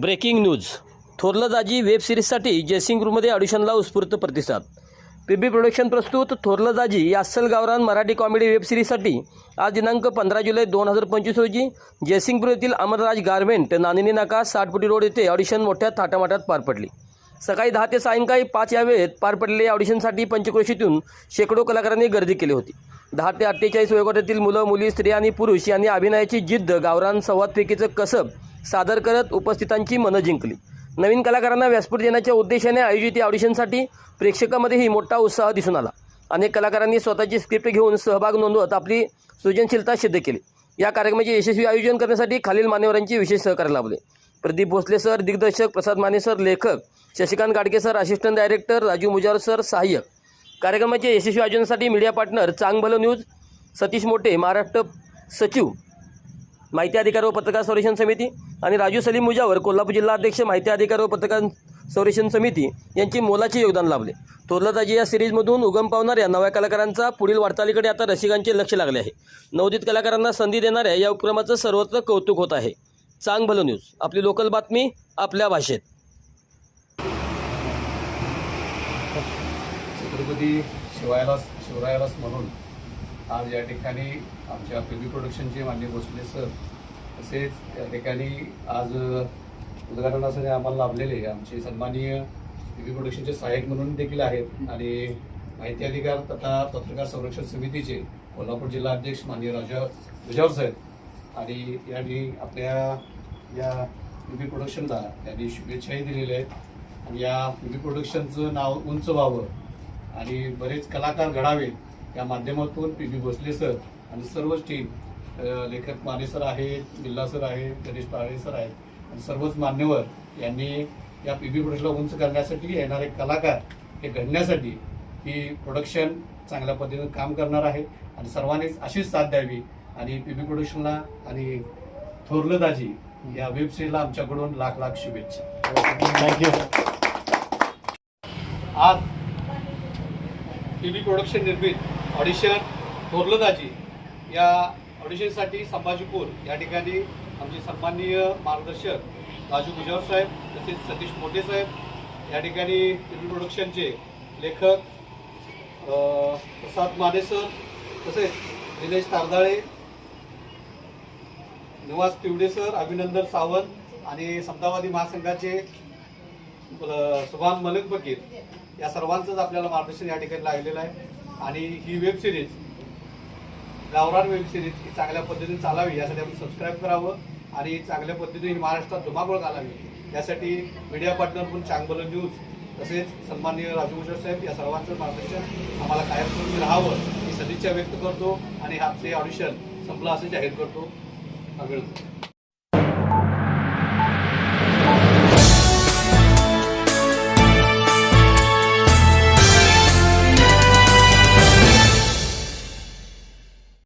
Breaking news. थोरलं दाजी web सिरीजसाठी जयसिंग ग्रुपमध्ये ऑडिशनला उत्स्फूर्त प्रतिसाद. पीबी प्रोडक्शन प्रस्तुत थोरलं दाजी या अस्सल गावरान मराठी कॉमेडी वेब सिरीजसाठी आज दिनांक 15 जुलै 2025 रोजी जयसिंगपूर येथील अमरराज गारमेंट, नानिनी नाका, 60 फुटी रोड येथे ऑडिशन मोठ्या थाटामाटात पार पडली. सकाळी 10 ते सायंकाळी 5 या वेळेत पार पडलेल्या ऑडिशनसाठी पंचक्रोशीतून शेकडो कलाकारांनी गर्दी केली होती. 10 ते 48 वयोगटातील मुलं, मुली, स्त्रिया आणि पुरुष यांनी अभिनयाची जिद्द, गावरान संवादफेकीचं कसब सादर करत उपस्थितांची मनं जिंकली. नवीन कलाकारांना व्यासपीठ देण्याच्या उद्देशाने आयोजित या ऑडिशनसाठी प्रेक्षकांमध्येही मोठा उत्साह दिसून आला. अनेक कलाकारांनी स्वतःची स्क्रिप्ट घेऊन सहभाग नोंदवत आपली सृजनशीलता सिद्ध केली. या कार्यक्रमाचे यशस्वी आयोजन करण्यासाठी खालील मान्यवरांचे विशेष सहकार्य लाभले. प्रदीप भोसले सर, दिग्दर्शक प्रसाद माने सर, लेखक Shashikant Gadge sir, assistant director Raju Mujawar sir, सहाय्यक. कार्यक्रमाच्या यशस्वी आयोजनासाठी मीडिया पार्टनर चांगभलं न्यूज, सतीश मोठे महाराष्ट्र सचिव माहिती अधिकार व पत्रकार संरक्षण समिती आणि राजू सलीम मुजावर कोल्हापूर जिल्हा अध्यक्ष माहिती अधिकार व पत्रकार संरक्षण समिती यांची मोलाचे योगदान लाभले. थोरलं दाजी या सिरीजमधून उगम पावणाऱ्या नव्या कलाकारांचा पुढील वाटचालीकडे आता रसिकांचे लक्ष लागले आहे. नवोदित कलाकारांना संधी देणाऱ्या या उपक्रमाचं सर्वत्र कौतुक होत आहे. चांगभलं न्यूज, आपली लोकल बातमी आपल्या भाषेत. छत्रपती शिवरायालाच म्हणून आज या ठिकाणी आमच्या पीबी प्रोडक्शनचे मान्य भोसले सर, तसेच या ठिकाणी आज उद्घाटनासाठी आम्हाला लाभलेले आमचे सन्माननीय पीबी प्रोडक्शनचे सहाय्यक म्हणून देखील आहेत आणि माहिती अधिकार तथा पत्रकार संरक्षण समितीचे कोल्हापूर जिल्हा अध्यक्ष माननीय राजा मुजावर साहेब आणि यांनी आपल्या या पीबी प्रोडक्शनला त्यांनी शुभेच्छाही दिलेल्या आहेत. आणि या पीबी प्रोडक्शनचं नाव उंच व्हावं आणि बरेच कलाकार घडावेत या माध्यमातून पीबी भोसले सर आणि सर्वच टीम, लेखक माने सर आहेत, बिल्ला सर आहेत, गणेश पाळे सर आहेत आणि सर्वच मान्यवर यांनी या पीबी प्रोडक्शनला उंच करण्यासाठी, येणारे कलाकार हे घडण्यासाठी ही प्रोडक्शन चांगल्या पद्धतीने काम करणार आहे आणि सर्वांनीच अशीच साथ द्यावी. आणि पीबी प्रोडक्शनला आणि थोरलं दाजी या वेब सिरीजला आमच्याकडून लाख लाख शुभेच्छा. थँक्यू. आज पीबी प्रोडक्शन निर्मित ऑडिशन थोरलं दाजी या ऑडिशनसाठी संभाजीपूर या ठिकाणी आमचे सन्माननीय मार्गदर्शक राजू मुजावर साहेब, तसेच सतीश मोठे साहेब, या ठिकाणी पीबी प्रोडक्शनचे लेखक प्रसाद माने सर, तसेच दिनेश तारदाळे, निवास तिवडे सर, अभिनंदन सावंत आणि समतावादी महासंघाचे सुभान मलिक फकीर या सर्वांचंच आपल्याला मार्गदर्शन या ठिकाणी लागलेलं आहे. आणि ही वेब सिरीज, गावरान वेब सिरीज ही चांगल्या पद्धतीने चालावी यासाठी आपण सबस्क्राईब करावं आणि चांगल्या पद्धतीने ही महाराष्ट्रात धुमाकूळ घालावी यासाठी मीडिया पार्टनर म्हणून चांगभलं न्यूज, तसेच सन्माननीय राजू मुजावर साहेब या सर्वांचं मार्गदर्शन आम्हाला कायमस्वरूपी राहावं ही सदिच्छा व्यक्त करतो आणि आजचे ऑडिशन संपलं असं जाहीर करतो.